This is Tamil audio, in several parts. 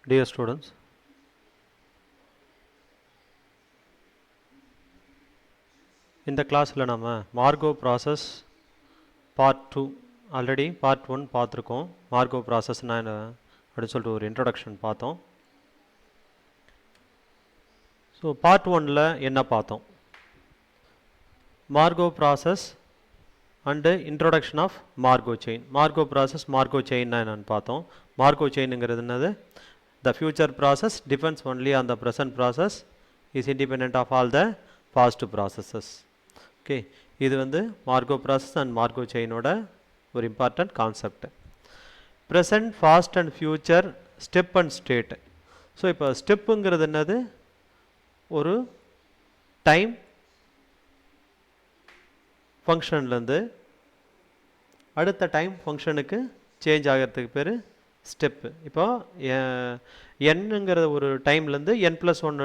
Dear students, இந்த கிளாஸில் நம்ம Markov process part 2 already part 1 பார்த்துருக்கோம். மார்கோ ப்ராசஸ்னா என்ன அப்படின்னு சொல்லிட்டு ஒரு இன்ட்ரொடக்ஷன் பார்த்தோம். ஸோ பார்ட் 1ல் என்ன பார்த்தோம்? Markov process and introduction of Markov chain. Markov process Markov செயின்னா என்னன்னு பார்த்தோம். மார்கோ செயினுங்கிறது என்னது? The future process depends only on the present process is independent of all the past processes. Okay, இது வந்து மார்கோ ப்ராசஸ் அண்ட் மார்கோ செயினோட ஒரு important concept. Present, past and future, step and state. So இப்போ ஸ்டெப்புங்கிறது என்னது? ஒரு டைம் ஃபங்க்ஷன்லேருந்து அடுத்த டைம் ஃபங்க்ஷனுக்கு சேஞ்ச் ஆகிறதுக்கு பேர் ஸ்டெப்பு. இப்போ என்னங்கிற ஒரு டைம்லேருந்து n+1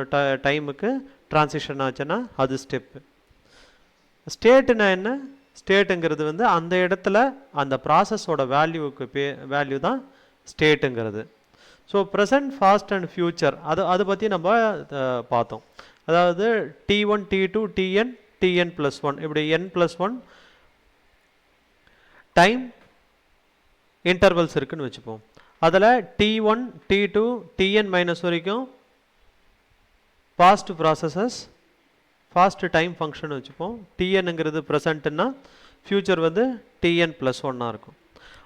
டைமுக்கு ட்ரான்சிஷன் ஆச்சுன்னா அது ஸ்டெப்பு. ஸ்டேட்டுனா என்ன? ஸ்டேட்டுங்கிறது வந்து அந்த இடத்துல அந்த ப்ராசஸோட வேல்யூ தான் ஸ்டேட்டுங்கிறது. So present, past and future அதை பற்றி நம்ம பார்த்தோம். அதாவது T1, T2, Tn+1 இப்படி n+1 டைம் இன்டர்வல்ஸ் இருக்குன்னு வச்சுப்போம். அதில் T1, T2, Tn- வரைக்கும் past processes past time function வச்சுப்போம். Tnங்கிறது ப்ரெசண்ட்டுன்னா ஃபியூச்சர் வந்து Tn+1 இருக்கும்.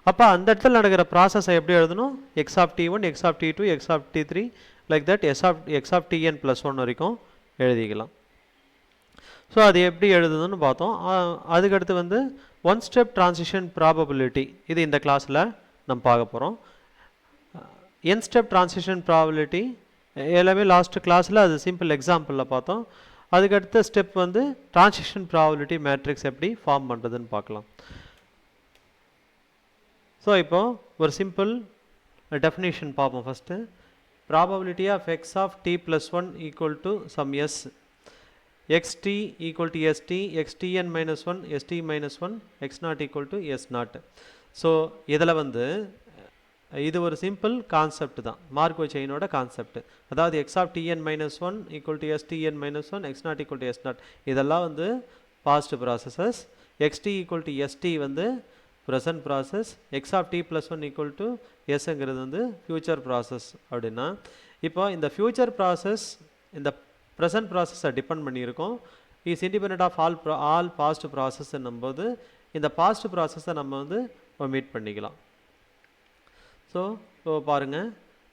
அப்போ அந்த இடத்துல நடக்கிற ப்ராசஸை எப்படி எழுதணும்? x(t1), x(t2), x(t3) like that x(tn+1) வரைக்கும் எழுதிக்கலாம். ஸோ அது எப்படி எழுதுதுன்னு பார்த்தோம். அதுக்கடுத்து வந்து ஒன் ஸ்டெப் ட்ரான்சிஷன் ப்ராபபிலிட்டி, இது இந்த கிளாஸில் நம்ம பார்க்க போகிறோம். என் ஸ்டெப் ட்ரான்சிஷன் ப்ராபபிலிட்டி எல்லாமே லாஸ்ட் கிளாஸில் அது சிம்பிள் எக்ஸாம்பிளில் பார்த்தோம். அதுக்கடுத்த ஸ்டெப் வந்து ட்ரான்சிஷன் ப்ராபபிலிட்டி மேட்ரிக்ஸ் எப்படி ஃபார்ம் பண்ணுறதுன்னு பார்க்கலாம். ஸோ இப்போ ஒரு சிம்பிள் டெஃபினேஷன் பார்ப்போம். First probability of x of t+1 equal to sum s, xt equal to st, xtn-1, st-1, x0 equal to s0. So இதில் வந்து இது ஒரு சிம்பிள் கான்செப்ட் தான், மார்கோ செயினோட கான்செப்ட். அதாவது x of tn-1 equal to stn-1, x0 equal to s0 இதெல்லாம் வந்து past processes. xt equal to st வந்து present process. x of t+1 equal to sங்கிறது வந்து ஃபியூச்சர் ப்ராசஸ். அப்படின்னா இப்போ இந்த ஃபியூச்சர் ப்ராசஸ் இந்த ப்ரெசன்ட் ப்ராசஸை டிபெண்ட் பண்ணியிருக்கோம். Is independent of all past process என்னும்போது இந்த பாஸ்ட் ப்ராசஸை நம்ம வந்து ஒமிட் பண்ணிக்கலாம். ஸோ பாருங்கள்,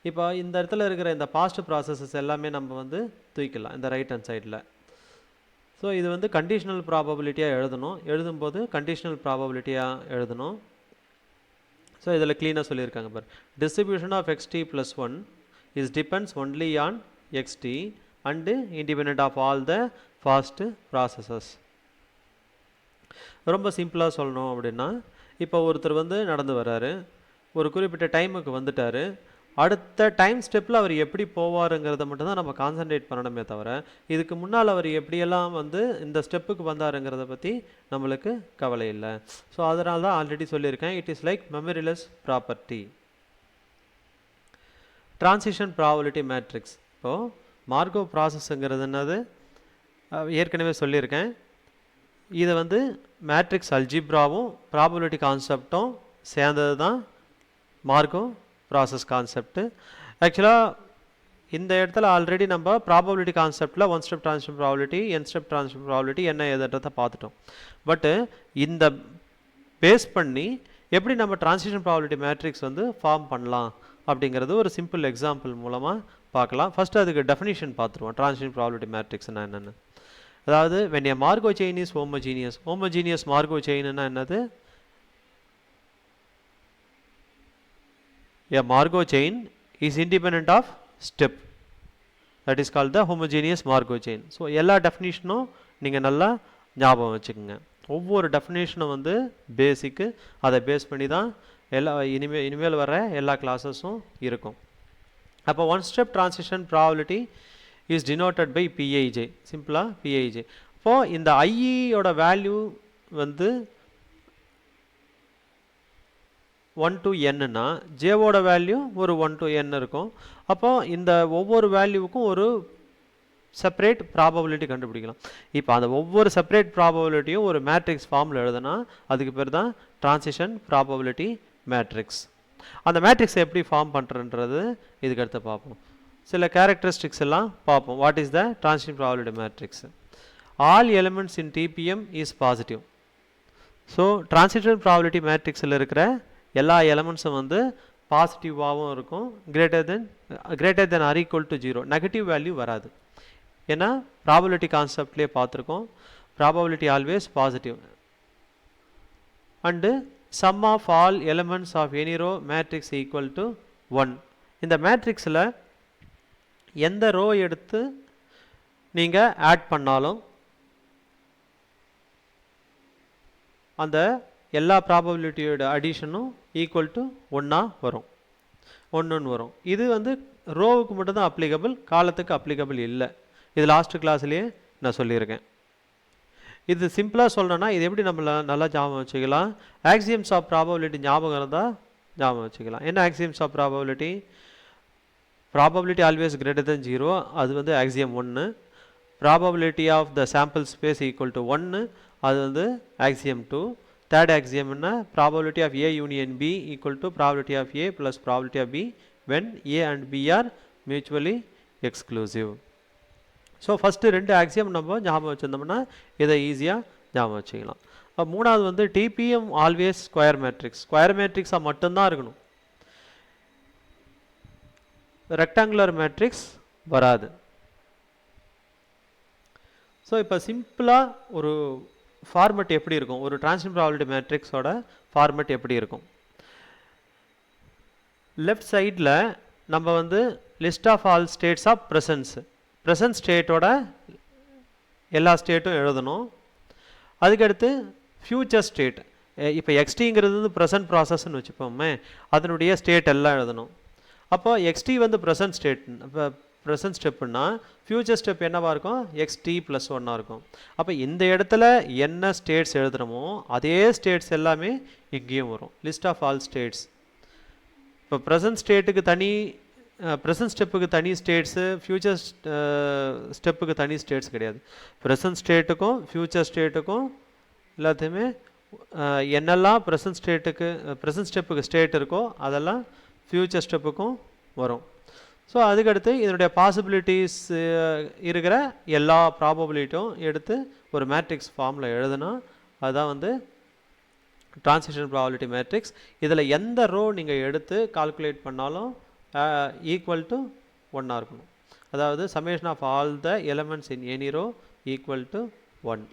இப்போ இந்த இடத்துல இருக்கிற இந்த பாஸ்ட் ப்ராசஸஸ் எல்லாமே நம்ம வந்து தூக்கிக்கலாம் இந்த ரைட் ஹேண்ட் சைடில். ஸோ இது வந்து கண்டிஷனல் ப்ராபபிலிட்டியாக எழுதும்போது கண்டிஷனல் ப்ராபபிலிட்டியாக எழுதணும். ஸோ இதில் க்ளீனாக சொல்லியிருக்காங்க பாரு, distribution of xt+1 is depends only on xt and independent of all the past processes. ரொம்ப சிம்பிளாக சொல்லணும் அப்படின்னா, இப்போ ஒருத்தர் வந்து நடந்து வர்றாரு, ஒரு குறிப்பிட்ட டைமுக்கு வந்துட்டார். அடுத்த டைம் ஸ்டெப்பில் அவர் எப்படி போவாருங்கிறத மட்டும்தான் நம்ம கான்சன்ட்ரேட் பண்ணணுமே தவிர, இதுக்கு முன்னால் அவர் எப்படியெல்லாம் வந்து இந்த ஸ்டெப்புக்கு வந்தாருங்கிறத பற்றி நம்மளுக்கு கவலை இல்லை. ஸோ அதனால தான் ஆல்ரெடி சொல்லியிருக்கேன், it is like memoryless property. Transition probability matrix. இப்போது மார்கோ ப்ராசஸ்ங்கிறது என்னது ஏற்கனவே சொல்லியிருக்கேன். இதை வந்து மேட்ரிக்ஸ் அல்ஜிப்ராவும் ப்ராபபிலிட்டி கான்செப்டும் சேர்ந்தது தான் மார்கோ ப்ராசஸ் கான்செப்ட். ஆக்சுவலாக இந்த இடத்துல ஆல்ரெடி நம்ம ப்ராபபிலிட்டி கான்செப்டில் ஒன் ஸ்டெப் ட்ரான்சிஷன் ப்ராபபிலிட்டி, என் ஸ்டெப் ட்ரான்சிஷன் ப்ராபபிலிட்டி என்ன எதுன்றதை பார்த்துட்டோம். பட்டு இந்த பேஸ் பண்ணி எப்படி நம்ம ட்ரான்சிஷன் ப்ராபபிலிட்டி மேட்ரிக்ஸ் வந்து ஃபார்ம் பண்ணலாம் அப்படிங்கிறது ஒரு சிம்பிள் எக்ஸாம்பிள் மூலமாக பார்க்கலாம். ஃபஸ்ட்டு அதுக்கு டெஃபினிஷன் பார்த்துருவோம். ட்ரான்சிஷன் ப்ராபபிலிட்டி மேட்ரிக்ஸ்னா என்னென்னு. அதாவது when a Margo chain is homogeneous Margo chain என்னது? A Margo chain is independent of step, that is called the homogeneous Margo chain. So எல்லா டெஃபினிஷனும் நீங்கள் நல்லா ஞாபகம் வச்சுக்கோங்க. ஒவ்வொரு டெஃபினேஷனும் வந்து பேசிக்கு, அதை பேஸ் பண்ணி தான் இனிமேல் வர எல்லா கிளாஸஸும் இருக்கும். அப்போ one step transition probability is denoted by PIJ, சிம்பிளாக PIJ. அப்போது இந்த ஐயோட வேல்யூ வந்து 1 to n-னா jவோட வேல்யூ ஒரு 1 to n இருக்கும். அப்போ இந்த ஒவ்வொரு வேல்யூவுக்கும் ஒரு செப்பரேட் ப்ராபபிலிட்டி கண்டுபிடிக்கலாம். இப்போ அந்த ஒவ்வொரு செப்பரேட் ப்ராபபிலிட்டியும் ஒரு மேட்ரிக்ஸ் ஃபார்மில் எழுதுனா அதுக்கு பேர் தான் ட்ரான்சிஷன் ப்ராபபிலிட்டி மேட்ரிக்ஸ். அந்த மேட்ரிக்ஸை எப்படி ஃபார்ம் பண்ணுறன்றது இதுக்கு அடுத்து பார்ப்போம். சில கேரக்டரிஸ்டிக்ஸ் எல்லாம் பார்ப்போம். What is the transition probability matrix? All elements in TPM is positive. So transition probability மேட்ரிக்ஸில் இருக்கிற எல்லா எலிமெண்ட்ஸும் வந்து பாசிட்டிவாகவும் இருக்கும். Greater than or equal to 0. Negative value வராது. ஏன்னா ப்ராபபிலிட்டி கான்செப்ட்லேயே பார்த்துருக்கோம், probability always positive. And sum of all elements of any row matrix equal to 1. இந்த மேட்ரிக்ஸில் எந்த ரோ எடுத்து நீங்கள் ஆட் பண்ணாலும் அந்த எல்லா ப்ராபபிலிட்டியோட அடிஷனும் ஈக்குவல் டு 1 வரும், 1 வரும். இது வந்து ரோவுக்கு மட்டும்தான் அப்ளிகபிள், காலத்துக்கு அப்ளிகபிள் இல்லை. இது லாஸ்ட் கிளாஸ்லேயே நான் சொல்லியிருக்கேன். இது சிம்பிளாக சொல்லணும்னா இது எப்படி நம்மள நல்லா ஞாபகம் வச்சுக்கலாம்? ஆக்சியம்ஸ் ஆஃப் ப்ராபபிலிட்டி ஞாபகம் இருந்தால் ஞாபகம் வச்சுக்கலாம். என்ன axioms of probability? Probability always greater than 0, அது வந்து axiom 1. Probability of the sample space equal to 1, அது வந்து ஆக்சியம் 2. தேர்ட் ஆக்சியம் என்ன? Probability of A union B equal to probability of A plus probability of B when A and B are mutually exclusive. So first 2 axiom நம்ம ஞாபகம் வச்சுருந்தோம்னா இதை ஈஸியாக ஞாபகம் வச்சுக்கலாம். மூணாவது வந்து TPM always square matrix. Square மேட்ரிக்ஸாக மட்டும்தான் இருக்கணும், ரெக்டாங்குலர் மேட்ரிக்ஸ் வராது. ஸோ இப்போ சிம்பிளாக ஒரு ஃபார்மெட் எப்படி இருக்கும், ஒரு ட்ரான்சிஷன் ப்ராபபிலிட்டி மேட்ரிக்ஸோட ஃபார்மெட் எப்படி இருக்கும்? லெஃப்ட் சைடில் நம்ம வந்து list of all states of present ஸ்டேட்டோட எல்லா ஸ்டேட்டும் எழுதணும். அதுக்கடுத்து ஃப்யூச்சர் ஸ்டேட், இப்போ எக்ஸ்டிங்கிறது வந்து ப்ரெசன்ட் ப்ராசஸ்ன்னு வச்சுப்போமே, அதனுடைய ஸ்டேட் எல்லாம் எழுதணும். அப்போ எக்ஸ்டி வந்து ப்ரெசன்ட் ஸ்டேட், இப்போ ப்ரெசன்ட் ஸ்டெப்புன்னா ஃப்யூச்சர் ஸ்டெப் என்னவாக இருக்கும்? எக்ஸ்டி ப்ளஸ் 1 இருக்கும். அப்போ இந்த இடத்துல என்ன ஸ்டேட்ஸ் எழுதுகிறோமோ அதே ஸ்டேட்ஸ் எல்லாமே இங்கேயும் வரும். List of all states. இப்போ ப்ரெசன்ட் ஸ்டேட்டுக்கு தனி, ப்ரெசன்ட் ஸ்டெப்புக்கு தனி ஸ்டேட்ஸு, ஃப்யூச்சர் ஸ்டெப்புக்கு தனி ஸ்டேட்ஸ் கிடையாது. ப்ரெசன்ட் ஸ்டேட்டுக்கும் ஃப்யூச்சர் ஸ்டேட்டுக்கும் எல்லாத்தையுமே என்னெல்லாம் ப்ரெசன்ட் ஸ்டெப்புக்கு ஸ்டேட் இருக்கோ அதெல்லாம் ஃப்யூச்சர் ஸ்டெப்புக்கும் வரும். ஸோ அதுக்கடுத்து இதனுடைய பாசிபிலிட்டிஸ் இருக்கிற எல்லா ப்ராபபிலிட்டியும் எடுத்து ஒரு மேட்ரிக்ஸ் ஃபார்மில் எழுதுனா அதுதான் வந்து ட்ரான்சிஷன் ப்ராபபிலிட்டி மேட்ரிக்ஸ். இதில் எந்த ரோ நீங்கள் எடுத்து கால்குலேட் பண்ணாலும் ஈக்குவல் டு 1 இருக்கணும். அதாவது summation of all the elements in any row equal to 1.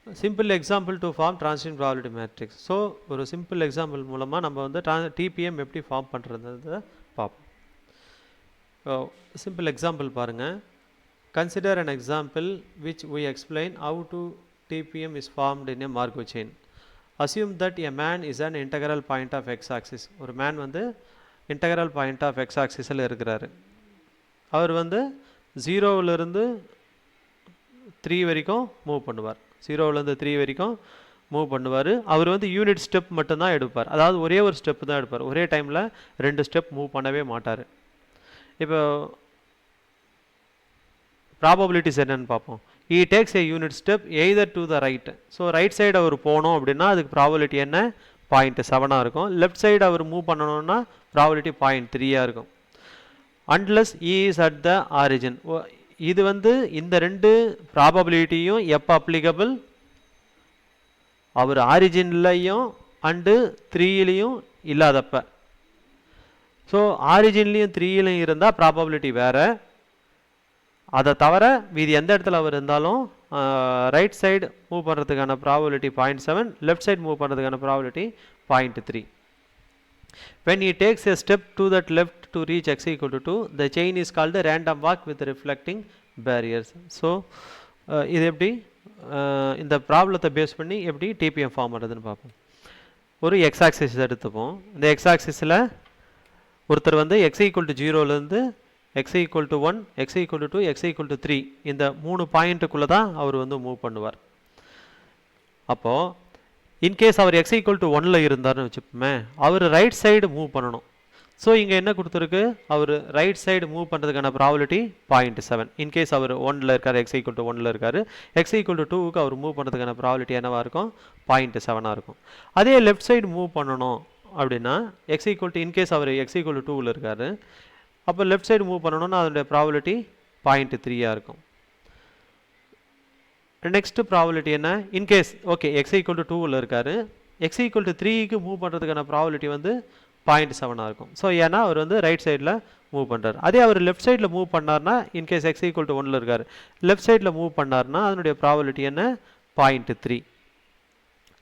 Simple example to form transition probability matrix. So ஒரு சிம்பிள் எக்ஸாம்பிள் மூலமாக நம்ம வந்து டிபிஎம் எப்படி ஃபார்ம் பண்ணுறதை பார்ப்போம். சிம்பிள் எக்ஸாம்பிள் பாருங்கள். Consider an example which we explain how to TPM is formed in a Markov chain. Assume that a man is an integral point of x-axis. ஒரு மேன் வந்து integral point of x-axisல் இருக்கிறாரு. அவர் வந்து 0லேருந்து 3 வரைக்கும் மூவ் பண்ணுவார். 0லேருந்து 3 வரைக்கும் மூவ் பண்ணுவார். அவர் வந்து யூனிட் ஸ்டெப் மட்டும்தான் எடுப்பார். அதாவது ஒரே ஒரு ஸ்டெப் தான் எடுப்பார். ஒரே டைமில் 2 ஸ்டெப் மூவ் பண்ணவே மாட்டார். இப்போ ப்ராபபிலிட்டிஸ் என்னன்னு பார்ப்போம். he takes a unit step either to the right. So right side அவர் போகணும் அப்படின்னா அதுக்கு ப்ராபபிலிட்டி என்ன? 0.7 இருக்கும். லெஃப்ட் சைடு அவர் மூவ் பண்ணணும்னா ப்ராபபிலிட்டி 0.3 இருக்கும். unless he is at the origin. இது வந்து இந்த 2 ப்ராபபிலிட்டியும் எப்போ அப்ளிகபிள்? அவர் ஆரிஜின்லையும் அண்டு 3லையும் இல்லாதப்ப. ஸோ ஆரிஜின்லேயும் 3லையும் இருந்தால் ப்ராபபிலிட்டி வேறு. அதை தவிர மீதி எந்த இடத்துல அவர் இருந்தாலும் ரைட் சைடு மூவ் பண்ணுறதுக்கான ப்ராபபிலிட்டி 0.7, லெஃப்ட் சைடு மூவ் பண்ணுறதுக்கான probability 0.3. when he takes a step to that left to reach x equal to 2, the chain is called a random walk with reflecting barriers. So இது எப்படி இந்த ப்ராப்ளத்தை பேஸ் பண்ணி எப்படி டிபிஎம் ஃபார்ம் பண்ணுறதுன்னு பார்ப்போம். ஒரு எக்ஸ் ஆக்சிஸ் எடுத்துப்போம். இந்த எக்ஸ் ஆக்சிஸில் ஒருத்தர் வந்து x equal to 0லேருந்து x equal to 1, x equal to 2, x equal to 3 இந்த 3 பாயிண்ட்டுக்குள்ளே தான் அவர் வந்து மூவ் பண்ணுவார். அப்போது இன்கேஸ் அவர் எக்ஸ் ஈக்குவல் டு ஒன்னில் இருந்தார்னு வச்சுப்போமே, அவர் ரைட் சைடு மூவ் பண்ணணும். ஸோ இங்கே என்ன கொடுத்துருக்கு, அவர் ரைட் சைடு மூவ் பண்ணுறதுக்கான ப்ராபபிலிட்டி 0.7. இன்கேஸ் அவர் ஒன்னில் இருக்கார், எக்ஸ் ஈக்குவல் டு ஒன்னில் இருக்கார், எக்ஸ் ஈக்குவல் டு 2க்கு அவர் மூவ் பண்ணுறதுக்கான ப்ராபபிலிட்டி என்னவாக இருக்கும், 0.7 இருக்கும். அதே லெஃப்ட் சைடு மூவ் பண்ணணும் அப்படின்னா எக்ஸ் ஈக்குவல் டு, இன்கேஸ் அவர் எக்ஸ் ஈக்குவல் டு 2வில் இருக்கார், அப்போ லெஃப்ட் சைடு மூவ் பண்ணணும்னா அதனுடைய ப்ராபபிலிட்டி 0.3 இருக்கும். நெக்ஸ்ட் ப்ராபபிலிட்டி என்ன, in case okay x equal to 2வில் இருக்கார், எக்ஸ் ஈக்குவல் டு 3க்கு மூவ் பண்ணுறதுக்கான ப்ராபபிலிட்டி வந்து 0.7 இருக்கும். ஸோ ஏன்னா அவர் வந்து ரைட் சைடில் மூவ் பண்ணுறாரு. அதே அவர் லெஃப்ட் சைடில் மூவ் பண்ணார்னா, இன்கேஸ் எக்ஸ் ஈக்குவல் டு 1ல் இருக்கார், லெஃப்ட் சைடில் மூவ் பண்ணார்னா அதனுடைய ப்ராபபிலிட்டி என்ன, 0.3.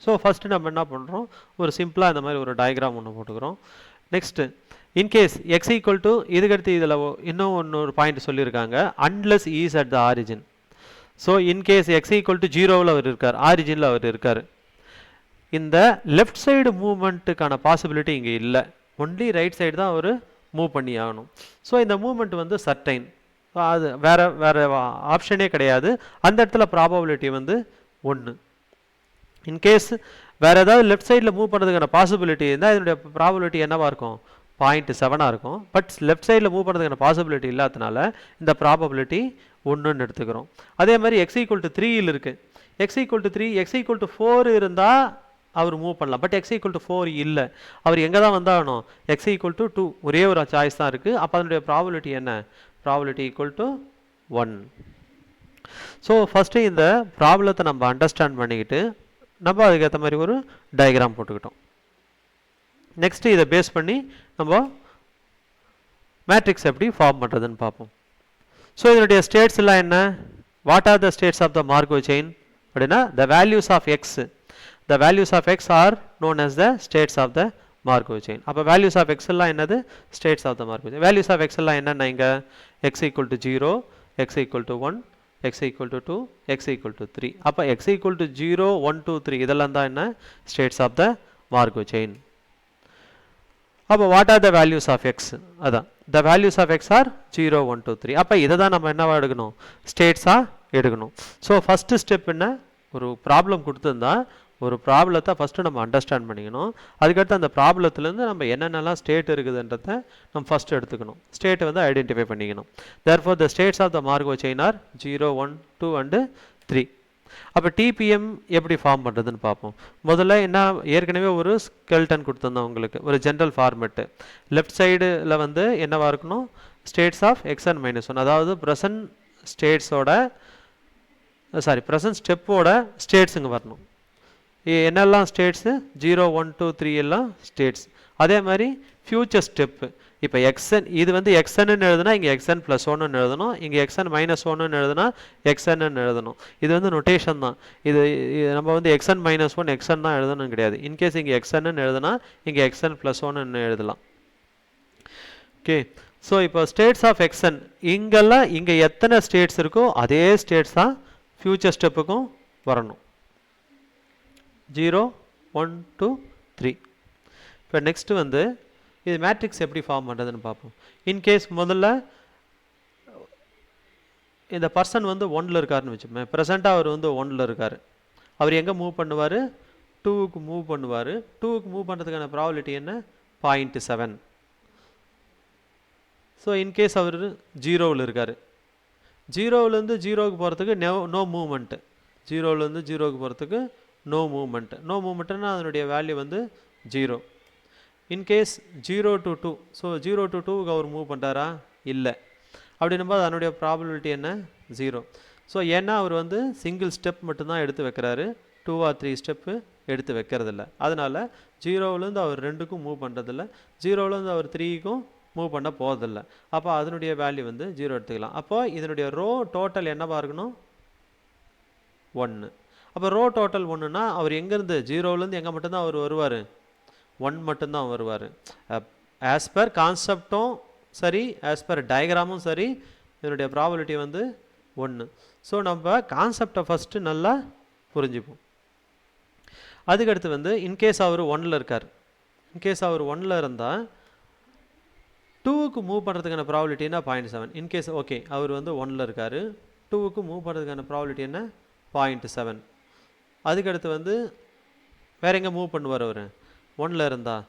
ஸோ ஃபஸ்ட்டு நம்ம என்ன பண்ணுறோம், ஒரு சிம்பிளாக இந்த மாதிரி ஒரு டயக்ராம் ஒன்று போட்டுக்கிறோம். Next in case x equal to, இதுக்கடுத்து இதில் இன்னும் ஒரு பாயிண்ட் சொல்லியிருக்காங்க, unless is at the origin. So in case x equal to 0வில் அவர் இருக்கார், ஆரிஜினில் அவர் இருக்கார், இந்த லெஃப்ட் சைடு மூவ்மெண்ட்டுக்கான பாசிபிலிட்டி இங்கே இல்லை, ஒன்லி ரைட் சைடு தான் அவர் மூவ் பண்ணி ஆகணும். ஸோ இந்த மூவ்மெண்ட் வந்து சர்டைன், அது வேறு ஆப்ஷனே கிடையாது. அந்த இடத்துல ப்ராபபிலிட்டி வந்து 1. இன்கேஸ் வேறு ஏதாவது லெஃப்ட் சைடில் மூவ் பண்ணுறதுக்கான பாசிபிலிட்டி இருந்தால் இதனுடைய ப்ராபபிலிட்டி என்னவாக இருக்கும், 0.7 இருக்கும். பட் லெஃப்ட் சைடில் மூவ் பண்ணுறதுக்கான பாசிபிலிட்டி இல்லாதனால இந்த ப்ராபபிலிட்டி 1ன்னு எடுத்துக்கிறோம். அதே மாதிரி எக்ஸ் ஈக்குவல் டு 3யில் இருக்குது, X equal to 3, X equal to 4 இருந்தால் அவர் மூவ் பண்ணலாம். பட் எக்ஸ் ஈக்குவல் டு 4 இல்லை, அவர் எங்கே தான் வந்தாகணும், எக்ஸ் ஈக்குவல் டு 2, ஒரே ஒரு சாய்ஸ் தான் இருக்குது. அப்போ அதனுடைய ப்ராபபிலிட்டி என்ன, probability equal to 1. So first இந்த ப்ராப்ளத்தை நம்ம அண்டர்ஸ்டாண்ட் பண்ணிக்கிட்டு நம்ம அதுக்கேற்ற மாதிரி ஒரு டயக்ராம் போட்டுக்கிட்டோம். நெக்ஸ்ட்டு இதை பேஸ் பண்ணி நம்ம மேட்ரிக்ஸ் எப்படி ஃபார்ம் பண்ணுறதுன்னு பார்ப்போம். ஸோ இதனுடைய ஸ்டேட்ஸ் எல்லாம் என்ன, what are the states of the Markov chain அப்படின்னா, the values of x, the values of x are known as the states of the Markov chain. அப்போ values of x எல்லாம் என்னது, states of the Markov chain. values of x எல்லாம் என்னன்னா இங்க x equal to 0, x equal to 1, x equal to 2, x equal to 3. அப்போ x equal to 0, 1, 2, 3 இதெல்லாம் தான் என்ன, states of the Markov chain. அப்போ what are the values of x, அதான் the values of x are 0, 1, 2, 3. அப்போ இதை தான் நம்ம என்னவா எடுக்கணும், ஸ்டேட்ஸாக எடுக்கணும். ஸோ ஃபஸ்ட்டு ஸ்டெப் என்ன, ஒரு ப்ராப்ளம் கொடுத்துருந்தா ஒரு ப்ராப்ளத்தை ஃபஸ்ட்டு நம்ம அண்டர்ஸ்டாண்ட் பண்ணிக்கணும். அதுக்கடுத்து அந்த ப்ராப்ளத்துலேருந்து நம்ம என்னென்னலாம் ஸ்டேட் இருக்குதுன்றதை நம்ம ஃபஸ்ட்டு எடுத்துக்கணும், ஸ்டேட்டை வந்து ஐடென்டிஃபை பண்ணிக்கணும். Therefore the states of the Markov chain are 0, 1, 2 and 3. அப்போ டிபிஎம் எப்படி ஃபார்ம் பண்ணுறதுன்னு பார்ப்போம். முதல்ல என்ன, ஏற்கனவே ஒரு ஸ்கெல்டன் கொடுத்துருந்தோம் உங்களுக்கு, ஒரு ஜென்ரல் ஃபார்மெட்டு. லெஃப்ட் சைடில் வந்து என்னவாக இருக்கணும், ஸ்டேட்ஸ் ஆஃப் xn - 1, அதாவது ப்ரெசன்ட் ஸ்டேட்ஸோட ப்ரெசன்ட் ஸ்டெப்போட ஸ்டேட்ஸுங்க வரணும். என்னெல்லாம் ஸ்டேட்ஸு, 0, 1, 2, 3 எல்லாம் ஸ்டேட்ஸ். அதே மாதிரி ஃபியூச்சர் ஸ்டெப்பு, இப்போ xn, இது வந்து xnன்னு எழுதுனா இங்கே xn + 1ன்னு எழுதணும், இங்கே xn - 1ன்னு எழுதுனா xnன்னு எழுதணும். இது வந்து நொட்டேஷன் தான். இது நம்ம வந்து xn - 1 xn தான் எழுதணும் கிடையாது. இன்கேஸ் இங்கே xnன்னு எழுதுனா இங்கே xn + 1ன்னு எழுதலாம். ஓகே, ஸோ இப்போ ஸ்டேட்ஸ் ஆஃப் xn, இங்கெல்லாம் இங்கே எத்தனை ஸ்டேட்ஸ் இருக்கோ அதே ஸ்டேட்ஸ் தான் ஃபியூச்சர் ஸ்டெப்புக்கும் வரணும். 0, 1, 2, 3. இப்போ நெக்ஸ்ட்டு வந்து இது மேட்ரிக்ஸ் எப்படி ஃபார்ம் பண்ணுறதுன்னு பார்ப்போம். இன்கேஸ் முதல்ல இந்த பர்சன் வந்து 1ல் இருக்காருன்னு வச்சுப்போம், ப்ரெசண்ட்டாக அவர் வந்து 1ல் இருக்கார், அவர் எங்கே மூவ் பண்ணுவார், 2க்கு மூவ் பண்ணுவார். 2க்கு மூவ் பண்ணுறதுக்கான ப்ராபபிலிட்டி என்ன, 0.7. ஸோ இன்கேஸ் அவர் 0வில் இருக்கார், 0விலேருந்து 0க்கு போகிறதுக்கு நோ மூவ்மெண்ட்டு, 0விலேருந்து 0க்கு போகிறதுக்கு நோ மூவ்மெண்ட். நோ மூவ்மெண்ட்னா அதனுடைய வேல்யூ வந்து 0. இன்கேஸ் 0 to 2, ஸோ 0 to 2க்கு அவர் மூவ் பண்ணுறாரா, இல்லை. அப்படின்னும்போது அதனுடைய ப்ராபபிலிட்டி என்ன, 0. ஸோ ஏன்னா அவர் வந்து சிங்கிள் ஸ்டெப் மட்டும்தான் எடுத்து வைக்கிறாரு, 2 or 3 ஸ்டெப்பு எடுத்து வைக்கிறதில்ல. அதனால் 0விலேருந்து அவர் 2க்கும் மூவ் பண்ணுறதில்ல, 0விலேருந்து அவர் 3க்கும் மூவ் பண்ண போகிறதில்ல. அப்போ அதனுடைய வேல்யூ வந்து 0 எடுத்துக்கலாம். அப்போது இதனுடைய ரோ டோட்டல் என்னவாக இருக்கணும், 1. அப்போ ரோ டோட்டல் 1ன்னா அவர் எங்கேருந்து, 0விலேருந்து எங்கே மட்டும்தான் அவர் வருவார், 1 மட்டும்தான் வருவார். ஆஸ் பர் கான்செப்டும் சரி, ஆஸ் பர் டயக்ராமும் சரி, இதனுடைய ப்ராபபிலிட்டி வந்து 1. ஸோ நம்ம கான்செப்டை ஃபஸ்ட்டு நல்லா புரிஞ்சுப்போம். அதுக்கடுத்து வந்து இன்கேஸ் அவர் 1ல் இருக்கார், இன்கேஸ் அவர் 1ல் இருந்தால் 2க்கு மூவ் பண்ணுறதுக்கான ப்ராபபிலிட்டி என்ன, 0.7. இன்கேஸ் ஓகே அவர் வந்து 1ல் இருக்கார், 2க்கு மூவ் பண்ணுறதுக்கான ப்ராபபிலிட்டி என்ன, 0.7. அதுக்கடுத்து வந்து வேறு எங்கே மூவ் பண்ணுவார் அவர் 1ல் இருந்தால்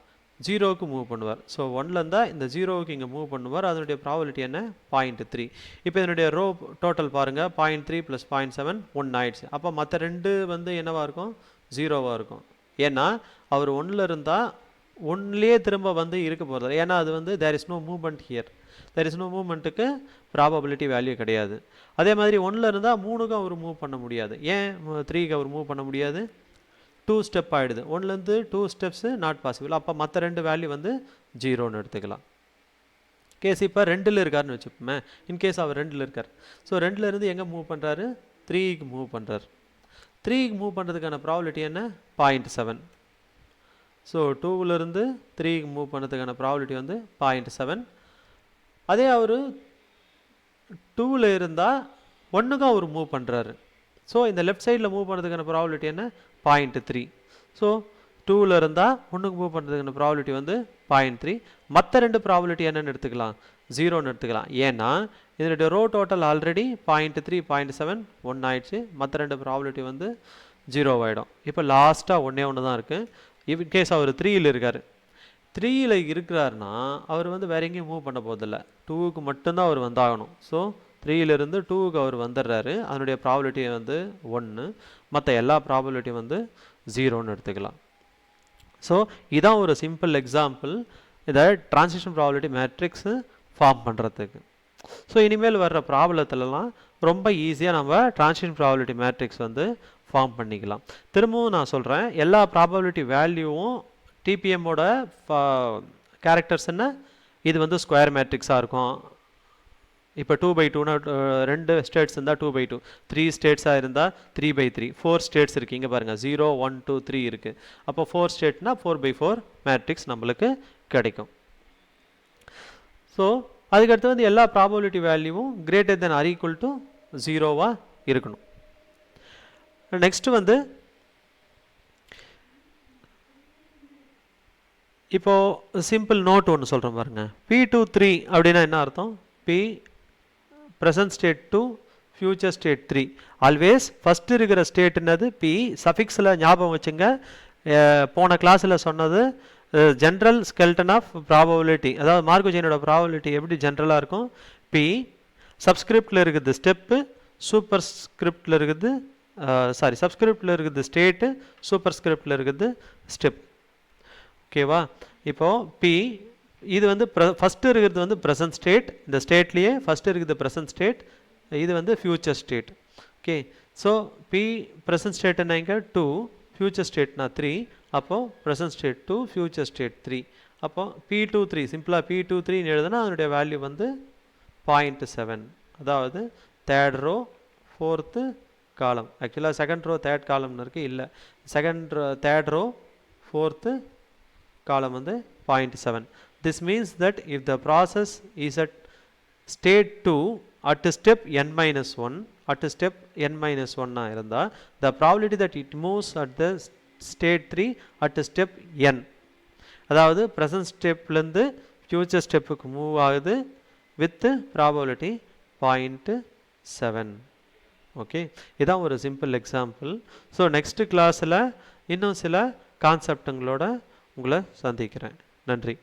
0க்கு மூவ் பண்ணுவார். ஸோ 1ல் இருந்தால் இந்த 0க்கு இங்கே மூவ் பண்ணுவார். அதனுடைய ப்ராபபிலிட்டி என்ன 0.3. இப்போ இதனுடைய ரோ டோட்டல் பாருங்கள் 0.3 + 0.7 1 ஆயிடுச்சு. அப்போ மற்ற ரெண்டு வந்து என்னவாக இருக்கும் 0வாக இருக்கும். ஏன்னா அவர் 1ல் இருந்தால் 1லேயே திரும்ப வந்து இருக்க போகிறது. ஏன்னா அது வந்து there is no movement here. There is no மூவ்மெண்ட்டுக்கு ப்ராபபிலிட்டி வேல்யூ கிடையாது. அதே மாதிரி 1ல் இருந்தால் 3க்கும் அவர் மூவ் பண்ண முடியாது. ஏன் 3க்கு அவர் மூவ் பண்ண முடியாது 2 ஸ்டெப் ஆகிடுது. 1லேருந்து 2 ஸ்டெப்ஸு நாட் பாசிபிள். அப்போ மற்ற ரெண்டு வேல்யூ வந்து 0ன்னு எடுத்துக்கலாம். கேஸ் இப்போ 2ல் இருக்காருன்னு வச்சுப்போமே. இன்கேஸ் அவர் 2ல் இருக்கார். ஸோ 2ல் இருந்து எங்கே மூவ் பண்ணுறாரு 3க்கு மூவ் பண்ணுறாரு. 3க்கு மூவ் பண்ணுறதுக்கான ப்ராபபிலிட்டி என்ன 0.7. ஸோ 2லேருந்து 3க்கு மூவ் பண்ணுறதுக்கான ப்ராபபிலிட்டி வந்து 0.7. அதே அவர் 2ல் இருந்தால் 1க்கும் அவர் மூவ் பண்ணுறாரு. ஸோ இந்த லெஃப்ட் சைடில் மூவ் பண்ணுறதுக்கான ப்ராபபிலிட்டி என்ன 0.3. ஸோ 2ல் இருந்தால் 1க்கு மூவ் பண்ணுறதுக்கான ப்ராபபிலிட்டி வந்து 0.3. மற்ற ரெண்டு ப்ராபபிலிட்டி என்னென்னு எடுத்துக்கலாம் 0ன்னு எடுத்துக்கலாம். ஏன்னா இதனுடைய ரோ டோட்டல் ஆல்ரெடி 0.3 0.7 1 ஆயிடுச்சு. மற்ற ரெண்டு ப்ராபபிலிட்டி வந்து 0 ஆகிடும். இப்போ லாஸ்ட்டாக ஒன்று தான் இருக்குது. இன்கேஸ் அவர் 3ல் இருக்கார். 3ல் இருக்கிறாருன்னா அவர் வந்து வேற எங்கேயும் மூவ் பண்ண போதில்லை. 2க்கு மட்டும்தான் அவர் வந்தாகணும். ஸோ 3லேருந்து 2க்கு அவர் வந்துடுறாரு. அதனுடைய ப்ராபபிலிட்டி வந்து 1. மற்ற எல்லா ப்ராபபிலிட்டியும் வந்து 0ன்னு எடுத்துக்கலாம். ஸோ இதான் ஒரு சிம்பிள் எக்ஸாம்பிள் இதை ட்ரான்சிஷன் ப்ராபபிலிட்டி மேட்ரிக்ஸு ஃபார்ம் பண்ணுறதுக்கு. ஸோ இனிமேல் வர்ற ப்ராப்ளத்துலலாம் ரொம்ப ஈஸியாக நம்ம ட்ரான்சிஷன் ப்ராபபிலிட்டி மேட்ரிக்ஸ் வந்து ஃபார்ம் பண்ணிக்கலாம். திரும்பவும் நான் சொல்கிறேன், எல்லா ப்ராபபிலிட்டி வேல்யூவும் டிபிஎம்மோட கேரக்டர்ஸ் என்ன இது வந்து ஸ்கொயர் மேட்ரிக்ஸாக இருக்கும். இப்போ 2/2னா 2 ஸ்டேட்ஸ் இருந்தால் 2/2, 3 ஸ்டேட்ஸாக இருந்தால் 3/3, 4 ஸ்டேட்ஸ் இருக்குது. இங்கே பாருங்கள் 0 1 2 3 இருக்குது. அப்போ 4 ஸ்டேட்னா 4/4 மேட்ரிக்ஸ் நம்மளுக்கு கிடைக்கும். ஸோ அதுக்கடுத்து வந்து எல்லா ப்ராபபிலிட்டி வேல்யூவும் greater than or equal to 0வாக இருக்கணும். நெக்ஸ்ட் வந்து இப்போது சிம்பிள் நோட் ஒன்று சொல்கிறோம் பாருங்கள். P23 அப்படின்னா என்ன அர்த்தம்? P present state 2 future state 3. Always first இருக்கிற ஸ்டேட்னது P சஃபிக்ஸில் ஞாபகம் வச்சுங்க. போன கிளாஸில் சொன்னது ஜென்ரல் ஸ்கெல்டன் ஆஃப் ப்ராபபிலிட்டி, அதாவது மார்க்கோஜெயினோட ப்ராபபிலிட்டி எப்படி ஜென்ரலாக இருக்கும். P சப்ஸ்கிரிப்டில் இருக்குது ஸ்டெப்பு, சூப்பர் ஸ்கிரிப்டில் இருக்குது சப்ஸ்கிரிப்டில் இருக்குது ஸ்டேட்டு, சூப்பர் ஸ்கிரிப்டில் இருக்குது ஸ்டெப். ஓகேவா? இப்போது P இது வந்து ஃபஸ்ட்டு இருக்கிறது வந்து ப்ரெசன்ட் ஸ்டேட். இந்த ஸ்டேட்லேயே ஃபஸ்ட்டு இருக்குது ப்ரெசன்ட் ஸ்டேட், இது வந்து future state. Okay, so P present ஸ்டேட்னா இங்கே 2, ஃபியூச்சர் ஸ்டேட்னா 3. அப்போது ப்ரெசன்ட் ஸ்டேட் 2, ஃபியூச்சர் ஸ்டேட் 3. அப்போ P23 சிம்பிளாக P23 எழுதுனா அதனுடைய வேல்யூ வந்து 0.7. அதாவது தேர்ட் ரோ ஃபோர்த்து காலம். ஆக்சுவலாக செகண்ட் ரோ தேர்ட் காலம்னு இருக்குது, இல்லை தேர்ட் ரோ ஃபோர்த்து காலம் வந்து 0.7. This means that if the process is at state 2 at step n-1, at step n-1 இருந்தால் the probability that it moves at the state 3 at step n, அதாவது present stepலேருந்து future stepக்கு மூவ் ஆகுது with probability 0.7. ஓகே, இதான் ஒரு சிம்பிள் எக்ஸாம்பிள். ஸோ நெக்ஸ்ட் கிளாஸில் இன்னும் சில கான்செப்டுங்களோட உங்களை சந்திக்கிறேன். நன்றி.